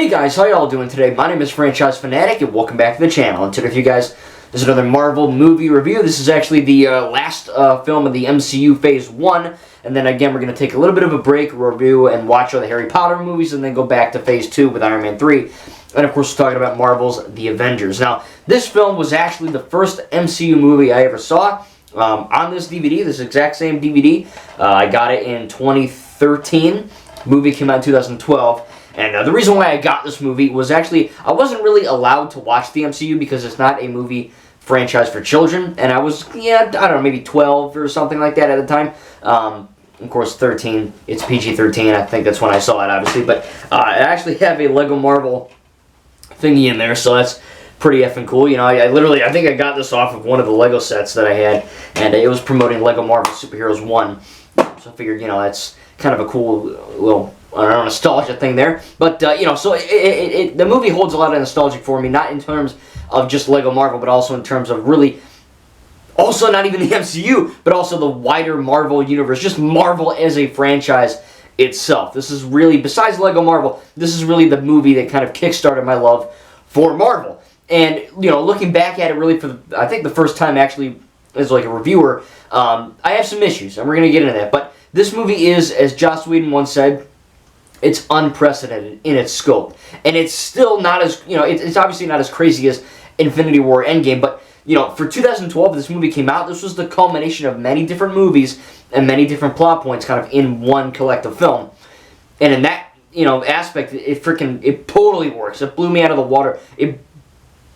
Hey guys, how y'all doing today? My name is Franchise Fanatic and welcome back to the channel. And today for you guys, this is another Marvel movie review. This is actually the last film of the MCU Phase 1. And then again, we're going to take a little bit of a break, review, and watch all the Harry Potter movies, and then go back to Phase 2 with Iron Man 3. And of course, we're talking about Marvel's The Avengers. Now, this film was actually the first MCU movie I ever saw on this DVD, this exact same DVD. I got it in 2013. The movie came out in 2012. And the reason why I got this movie was actually, I wasn't really allowed to watch the MCU because it's not a movie franchise for children. And I was, I don't know, maybe 12 or something like that at the time. Of course, 13, it's PG-13. I think that's when I saw it, obviously. But I actually have a Lego Marvel thingy in there, so that's pretty effing cool. You know, I think I got this off of one of the Lego sets that I had. And it was promoting Lego Marvel Superheroes 1. So I figured, that's kind of a cool little, I don't know, nostalgia thing there. But, so the movie holds a lot of nostalgia for me, not in terms of just Lego Marvel, but also in terms of really, also not even the MCU, but also the wider Marvel universe, just Marvel as a franchise itself. This is really, besides Lego Marvel, this is really the movie that kind of kickstarted my love for Marvel. And, looking back at it really for, I think the first time actually as like a reviewer, I have some issues, and we're going to get into that. But this movie is, as Joss Whedon once said, it's unprecedented in its scope. And it's still not as, it's obviously not as crazy as Infinity War Endgame, but, for 2012, this movie came out, this was the culmination of many different movies and many different plot points kind of in one collective film. And in that, aspect, it totally works. It blew me out of the water.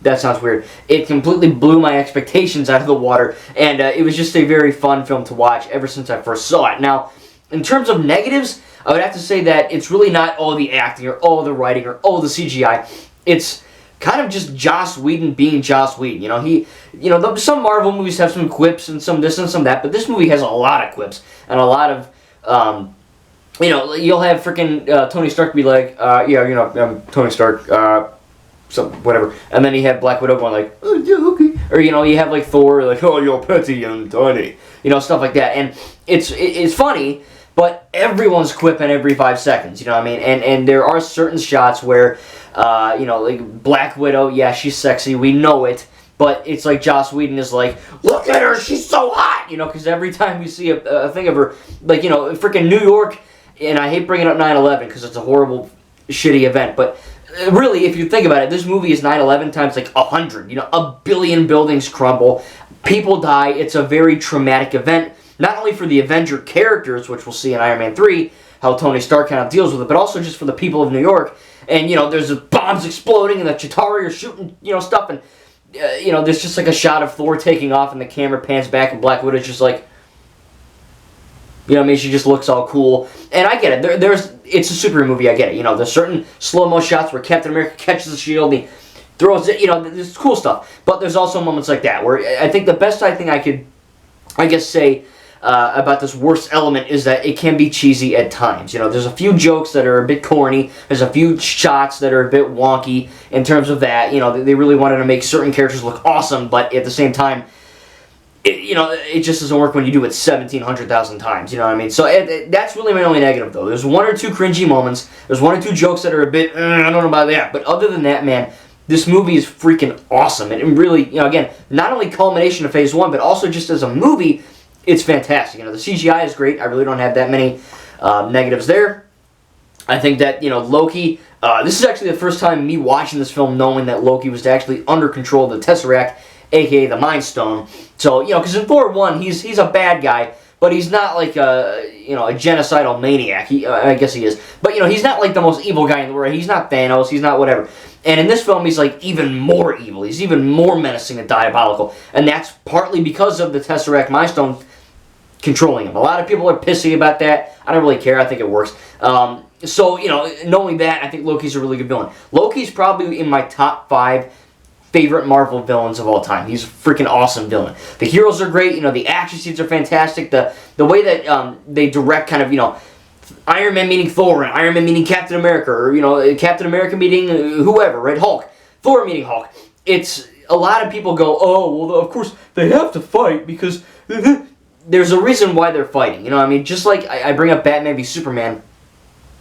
That sounds weird. It completely blew my expectations out of the water, and it was just a very fun film to watch ever since I first saw it. Now, in terms of negatives, I would have to say that it's really not all the acting or all the writing or all the CGI. It's kind of just Joss Whedon being Joss Whedon. Some Marvel movies have some quips and some this and some that, but this movie has a lot of quips and a lot of, you'll have freaking Tony Stark be like, I'm Tony Stark, whatever, and then you have Black Widow going like, oh, yeah, okay, or you have like Thor like, oh, you're petty and tiny, stuff like that, and it's funny, but everyone's quipping every 5 seconds, you know what I mean, and there are certain shots where, like Black Widow, yeah, she's sexy, we know it, but it's like Joss Whedon is like, look at her, she's so hot, because every time we see a thing of her, like, freaking New York, and I hate bringing up 9/11 because it's a horrible, shitty event, but really, if you think about it, this movie is 9/11 times like 100. A billion buildings crumble, people die. It's a very traumatic event, not only for the Avenger characters, which we'll see in Iron Man 3, how Tony Stark kind of deals with it, but also just for the people of New York. And, there's bombs exploding, and the Chitauri are shooting, stuff, and, there's just like a shot of Thor taking off, and the camera pans back, and Black Widow's just like, she just looks all cool. And I get it. It's a superhero movie, I get it. There's certain slow-mo shots where Captain America catches the shield and he throws it, there's cool stuff. But there's also moments like that where I think the best thing I could, say about this worst element is that it can be cheesy at times. There's a few jokes that are a bit corny. There's a few shots that are a bit wonky in terms of that. They really wanted to make certain characters look awesome, but at the same time, it just doesn't work when you do it 1,700,000 times, you know what I mean? So that's really my only negative, though. There's one or two cringy moments. There's one or two jokes that are a bit, I don't know about that. But other than that, man, this movie is freaking awesome. And it really, again, not only culmination of Phase 1, but also just as a movie, it's fantastic. The CGI is great. I really don't have that many negatives there. I think that, Loki, this is actually the first time me watching this film knowing that Loki was actually under control of the Tesseract, a.k.a. the Mind Stone. So, because in Thor 1, he's a bad guy, but he's not like a genocidal maniac. I guess he is. But, he's not like the most evil guy in the world. He's not Thanos. He's not whatever. And in this film, he's like even more evil. He's even more menacing and diabolical. And that's partly because of the Tesseract Mind Stone controlling him. A lot of people are pissy about that. I don't really care. I think it works. So, knowing that, I think Loki's a really good villain. Loki's probably in my top 5 favorite Marvel villains of all time. He's a freaking awesome villain. The heroes are great. The action scenes are fantastic. The way that they direct kind of, Iron Man meeting Thor and Iron Man meeting Captain America, or, Captain America meeting whoever, right? Hulk. Thor meeting Hulk. It's, a lot of people go, oh, well, of course, they have to fight because there's a reason why they're fighting. Just like I bring up Batman v Superman,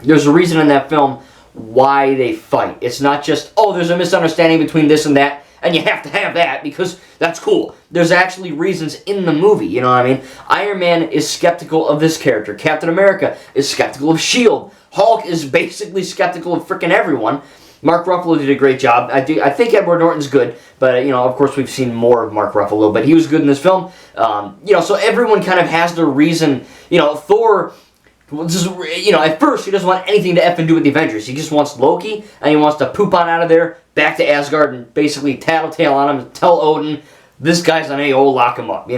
there's a reason in that film why they fight. It's not just, oh, there's a misunderstanding between this and that, and you have to have that because that's cool. There's actually reasons in the movie, you know what I mean? Iron Man is skeptical of this character. Captain America is skeptical of S.H.I.E.L.D. Hulk is basically skeptical of frickin' everyone. Mark Ruffalo did a great job. I think Edward Norton's good, but, of course we've seen more of Mark Ruffalo, but he was good in this film. So everyone kind of has their reason. Thor, at first he doesn't want anything to effing do with the Avengers. He just wants Loki, and he wants to poop on out of there, back to Asgard, and basically tattletale on him, tell Odin, this guy's an A.O., lock him up,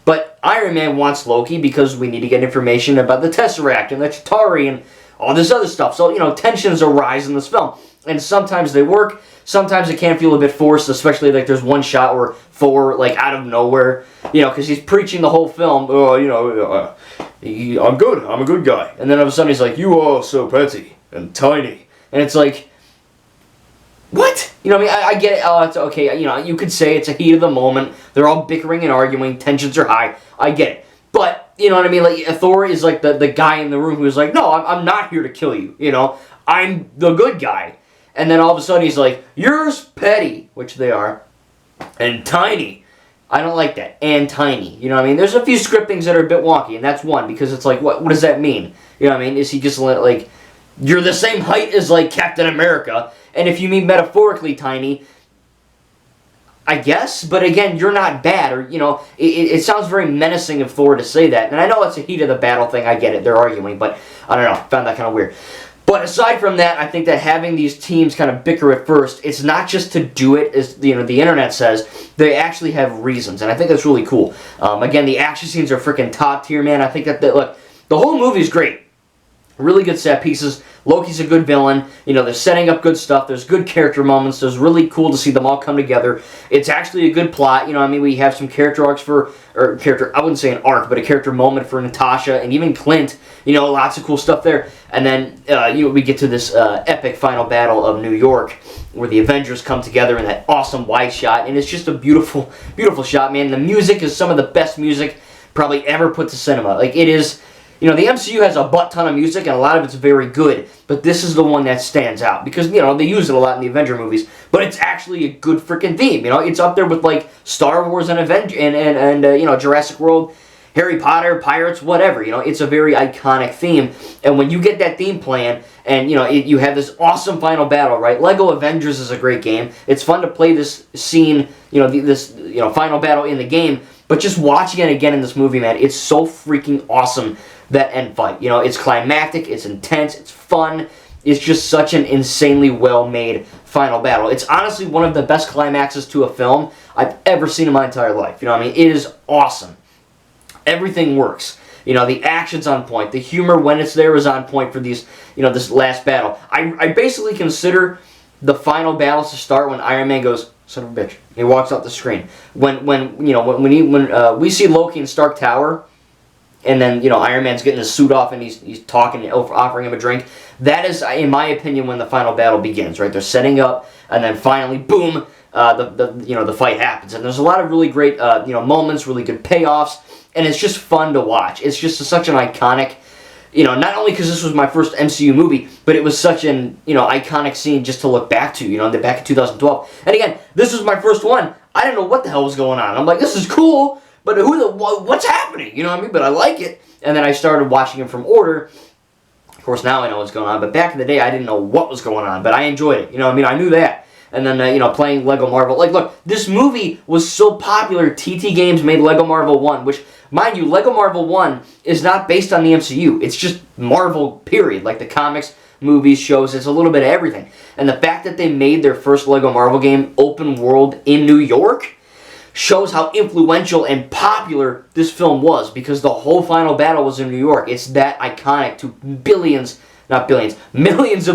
But Iron Man wants Loki because we need to get information about the Tesseract and the Chitauri and all this other stuff. So, tensions arise in this film. And sometimes they work, sometimes it can feel a bit forced, especially like there's one shot where Thor, like out of nowhere, because he's preaching the whole film, I'm good, I'm a good guy. And then all of a sudden he's like, you are so petty and tiny. And it's like, what? I get it, it's okay, you could say it's a heat of the moment, they're all bickering and arguing, tensions are high, I get it. But, you know what I mean, like, Thor is like the guy in the room who's like, no, I'm not here to kill you, I'm the good guy. And then all of a sudden he's like, you're petty, which they are, and tiny. I don't like that. And tiny. You know what I mean? There's a few scriptings that are a bit wonky, and that's one, because it's like, what does that mean? You know what I mean? Is he just like, you're the same height as, like, Captain America, and if you mean metaphorically tiny, I guess, but again, you're not bad, or, it sounds very menacing of Thor to say that, and I know it's a heat of the battle thing, I get it, they're arguing, but I don't know, I found that kind of weird. But aside from that, I think that having these teams kind of bicker at first, it's not just to do it, as the internet says, they actually have reasons, and I think that's really cool. Again, the action scenes are freaking top tier, man. I think that, look, the whole movie's great. Really good set pieces. Loki's a good villain. They're setting up good stuff. There's good character moments. It's really cool to see them all come together. It's actually a good plot. We have some character arcs I wouldn't say an arc, but a character moment for Natasha and even Clint. Lots of cool stuff there. And then, we get to this epic final battle of New York where the Avengers come together in that awesome wide shot. And it's just a beautiful, beautiful shot, man. The music is some of the best music probably ever put to cinema. Like, it is... the MCU has a butt ton of music, and a lot of it's very good, but this is the one that stands out, because, they use it a lot in the Avenger movies, but it's actually a good freaking theme, it's up there with, like, Star Wars and Jurassic World, Harry Potter, Pirates, whatever, it's a very iconic theme, and when you get that theme playing, and, you have this awesome final battle, right? Lego Avengers is a great game. It's fun to play this scene, this final battle in the game, but just watching it again in this movie, man, it's so freaking awesome. That end fight. It's climactic, it's intense, it's fun. It's just such an insanely well-made final battle. It's honestly one of the best climaxes to a film I've ever seen in my entire life. It is awesome. Everything works. The action's on point. The humor, when it's there, is on point for these, this last battle. I basically consider the final battles to start when Iron Man goes, son of a bitch. He walks out the screen. When we see Loki in Stark Tower, and then, Iron Man's getting his suit off and he's talking, offering him a drink. That is, in my opinion, when the final battle begins, right? They're setting up, and then finally, boom, the fight happens. And there's a lot of really great, moments, really good payoffs, and it's just fun to watch. It's just such an iconic, not only because this was my first MCU movie, but it was such an, iconic scene just to look back to, back in 2012. And again, this was my first one. I didn't know what the hell was going on. I'm like, this is cool. But what's happening? You know what I mean? But I like it. And then I started watching it from order. Of course, now I know what's going on. But back in the day, I didn't know what was going on. But I enjoyed it. I knew that. And then, playing Lego Marvel. Like, look, this movie was so popular, TT Games made Lego Marvel 1. Which, mind you, Lego Marvel 1 is not based on the MCU. It's just Marvel, period. Like the comics, movies, shows. It's a little bit of everything. And the fact that they made their first Lego Marvel game open world in New York shows how influential and popular this film was, because the whole final battle was in New York. It's that iconic to millions of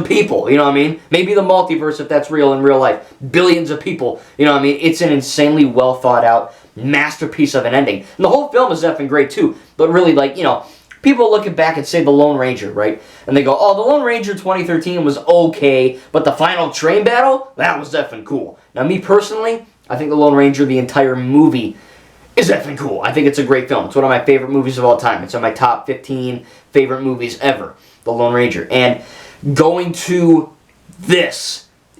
people, you know what I mean? Maybe the multiverse, if that's real in real life. Billions of people, you know what I mean? It's an insanely well thought out masterpiece of an ending. And the whole film is effing great too, but really, like, people looking back and say The Lone Ranger, right? And they go, oh, The Lone Ranger 2013 was okay, but the final train battle, that was effing cool. Now, me personally, I think The Lone Ranger, the entire movie, is effing cool. I think it's a great film. It's one of my favorite movies of all time. It's on my top 15 favorite movies ever, The Lone Ranger. And going to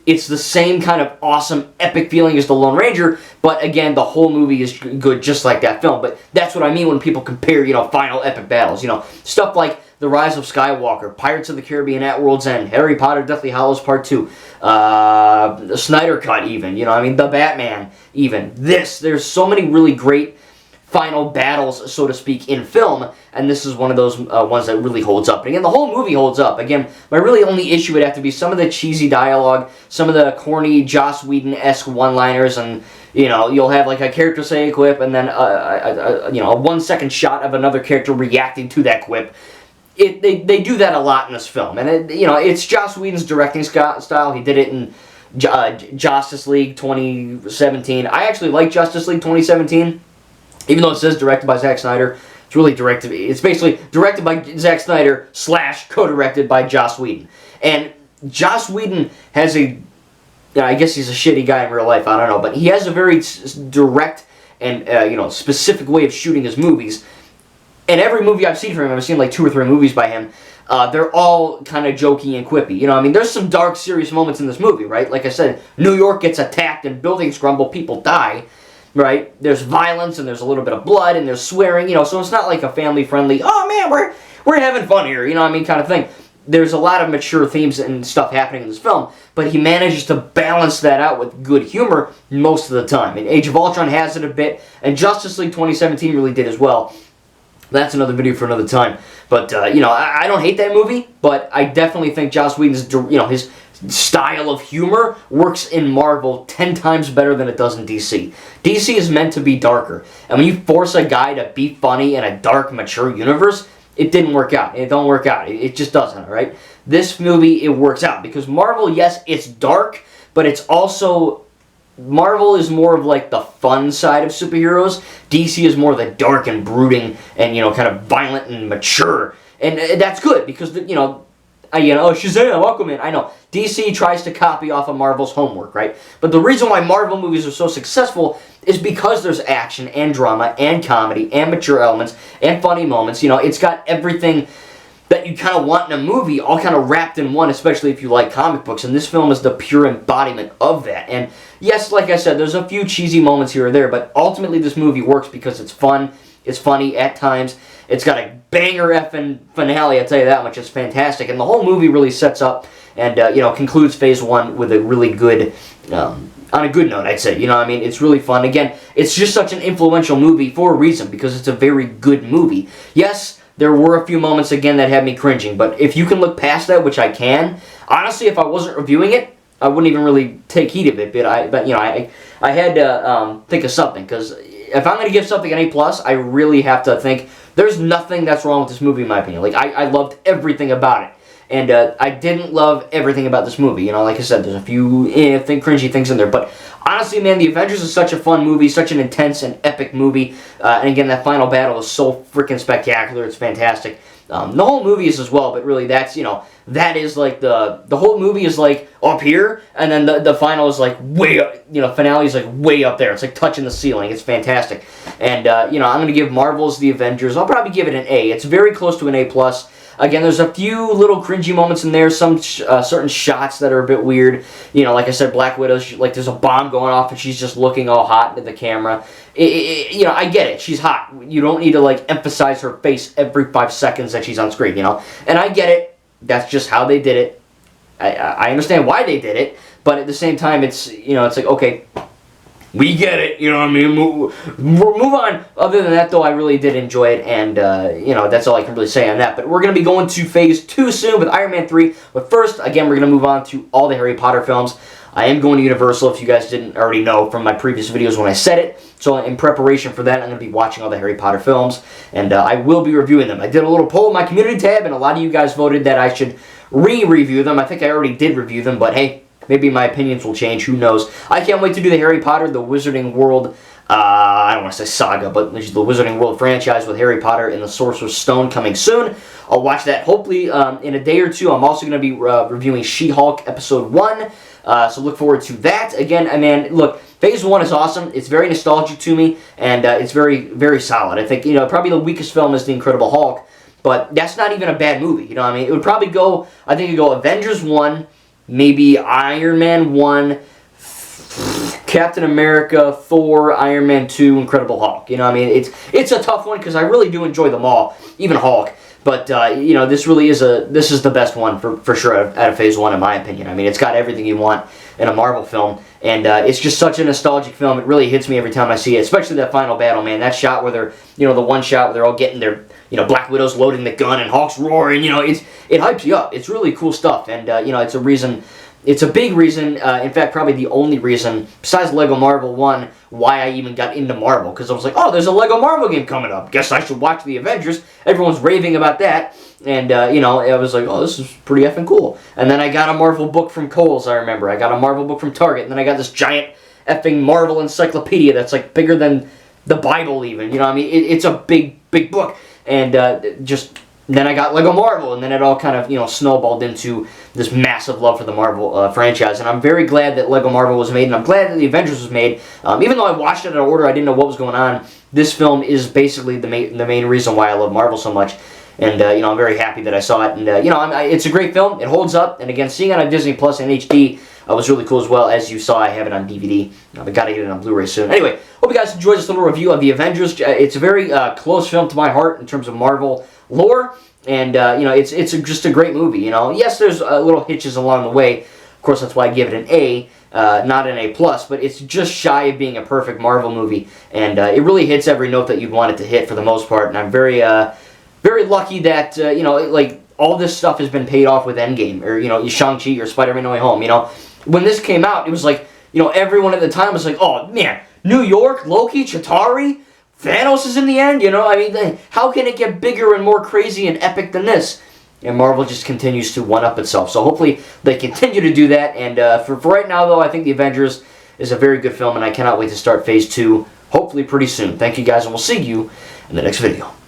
It's the same kind of awesome, epic feeling as The Lone Ranger, but again, the whole movie is good just like that film. But that's what I mean when people compare, final epic battles. Stuff like The Rise of Skywalker, Pirates of the Caribbean at World's End, Harry Potter, Deathly Hallows Part 2, the Snyder Cut even, The Batman even. There's so many really great final battles, so to speak, in film, and this is one of those ones that really holds up. And again, the whole movie holds up. Again, my really only issue would have to be some of the cheesy dialogue, some of the corny Joss Whedon-esque one-liners, and you'll have like a character say a quip, and then a 1-second shot of another character reacting to that quip. They do that a lot in this film, and it's Joss Whedon's directing style. He did it in Justice League 2017. I actually like Justice League 2017. Even though it says directed by Zack Snyder, it's basically directed by Zack Snyder / co-directed by Joss Whedon. And Joss Whedon has I guess he's a shitty guy in real life, I don't know, but he has a very direct and, specific way of shooting his movies. And every movie I've seen from him, I've seen like 2 or 3 movies by him, they're all kind of jokey and quippy. There's some dark, serious moments in this movie, right? Like I said, New York gets attacked and buildings crumble, people die. Right? There's violence and there's a little bit of blood and there's swearing, so it's not like a family-friendly, oh man, we're having fun here, kind of thing. There's a lot of mature themes and stuff happening in this film, but he manages to balance that out with good humor most of the time. And Age of Ultron has it a bit, and Justice League 2017 really did as well. That's another video for another time. But, I don't hate that movie, but I definitely think Joss Whedon's, his style of humor works in Marvel 10 times better than it does in DC. DC is meant to be darker, and when you force a guy to be funny in a dark, mature universe, it didn't work out. It don't work out. It just doesn't, right? This movie, it works out, because Marvel, yes, it's dark, but it's also... Marvel is more of like the fun side of superheroes. DC is more the dark and brooding and, kind of violent and mature. And that's good, because, Shazam, Aquaman, I know. DC tries to copy off of Marvel's homework, right? But the reason why Marvel movies are so successful is because there's action and drama and comedy and mature elements and funny moments. It's got everything that you kind of want in a movie all kind of wrapped in one, especially if you like comic books. And this film is the pure embodiment of that. And yes, like I said, there's a few cheesy moments here or there, but ultimately this movie works because it's fun, it's funny at times. It's got a banger effing finale, I'll tell you that much. It's fantastic. And the whole movie really sets up and, concludes Phase 1 with a really good, on a good note, I'd say. It's really fun. Again, it's just such an influential movie for a reason, because it's a very good movie. Yes, there were a few moments, again, that had me cringing, but if you can look past that, which I can, honestly, if I wasn't reviewing it, I wouldn't even really take heed of it, but I had to think of something, because if I'm going to give something an A+, I really have to think, there's nothing that's wrong with this movie, in my opinion. Like, I loved everything about it. And I didn't love everything about this movie. Like I said, there's a few cringy things in there. But honestly, man, The Avengers is such a fun movie, such an intense and epic movie. And again, that final battle is so freaking spectacular. It's fantastic. The whole movie is as well, but really that's, that is like the whole movie is like up here, and then the final is like way up, finale is like way up there. It's like touching the ceiling. It's fantastic. And, I'm going to give Marvel's The Avengers, I'll probably give it an A. It's very close to an A+. Again, there's a few little cringy moments in there, some certain shots that are a bit weird. Like I said, Black Widow's, like there's a bomb going off and she's just looking all hot into the camera. I get it. She's hot. You don't need to like emphasize her face every 5 seconds that she's on screen, And I get it. That's just how they did it. I understand why they did it, but at the same time, it's, it's like, okay, we get it, what I mean? Move on. Other than that, though, I really did enjoy it, and, that's all I can really say on that. But we're going to be going to Phase 2 soon with Iron Man 3. But first, again, we're going to move on to all the Harry Potter films. I am going to Universal, if you guys didn't already know from my previous videos when I said it. So in preparation for that, I'm going to be watching all the Harry Potter films, and I will be reviewing them. I did a little poll in my community tab, and a lot of you guys voted that I should re-review them. I think I already did review them, but hey, maybe my opinions will change. Who knows? I can't wait to do the Harry Potter, the Wizarding World, I don't want to say saga, but the Wizarding World franchise with Harry Potter and the Sorcerer's Stone coming soon. I'll watch that hopefully in a day or two. I'm also going to be reviewing She-Hulk Episode 1. So look forward to that. Again, man, look, Phase 1 is awesome. It's very nostalgic to me, and it's very, very solid. I think, probably the weakest film is The Incredible Hulk, but that's not even a bad movie, It would probably go, I think it'd go Avengers 1, maybe Iron Man 1, Captain America, Thor, Iron Man 2, Incredible Hulk. You know, I mean, it's a tough one because I really do enjoy them all, even Hulk. But you know, this is the best one for sure out of Phase 1 in my opinion. I mean, it's got everything you want in a Marvel film, and it's just such a nostalgic film. It really hits me every time I see it, especially that final battle, man. That shot where they're, you know, the one shot where they're all getting their, you know, Black Widow's loading the gun and Hulk's roaring. You know, it hypes you up. It's really cool stuff, and you know, it's a reason. It's a big reason, in fact, probably the only reason, besides Lego Marvel 1, why I even got into Marvel. Because I was like, oh, there's a Lego Marvel game coming up. Guess I should watch the Avengers. Everyone's raving about that. And, you know, I was like, oh, this is pretty effing cool. And then I got a Marvel book from Kohl's, I remember. I got a Marvel book from Target. And then I got this giant effing Marvel encyclopedia that's, like, bigger than the Bible even. You know what I mean? It's a big, big book. And then I got Lego Marvel, and then it all kind of, you know, snowballed into this massive love for the Marvel franchise. And I'm very glad that Lego Marvel was made, and I'm glad that the Avengers was made. Even though I watched it in order, I didn't know what was going on. This film is basically the main reason why I love Marvel so much. And, you know, I'm very happy that I saw it. And, you know, it's a great film. It holds up. And, again, seeing it on Disney Plus and HD was really cool as well. As you saw, I have it on DVD. I got to get it on Blu-ray soon. Anyway, hope you guys enjoyed this little review of the Avengers. It's a very close film to my heart in terms of Marvel lore. And, you know, it's just a great movie, you know. Yes, there's little hitches along the way. Of course, that's why I give it an A, not an A+, but it's just shy of being a perfect Marvel movie. And it really hits every note that you'd want it to hit for the most part. And I'm very, very lucky that, you know, like, all this stuff has been paid off with Endgame. Or, you know, Shang-Chi or Spider-Man No Way Home, you know. When this came out, it was like, you know, everyone at the time was like, oh, man, New York, Loki, Chitauri, Thanos is in the end, you know? I mean, how can it get bigger and more crazy and epic than this? And Marvel just continues to one-up itself. So hopefully they continue to do that. And for right now, though, I think The Avengers is a very good film, and I cannot wait to start Phase 2, hopefully pretty soon. Thank you, guys, and we'll see you in the next video.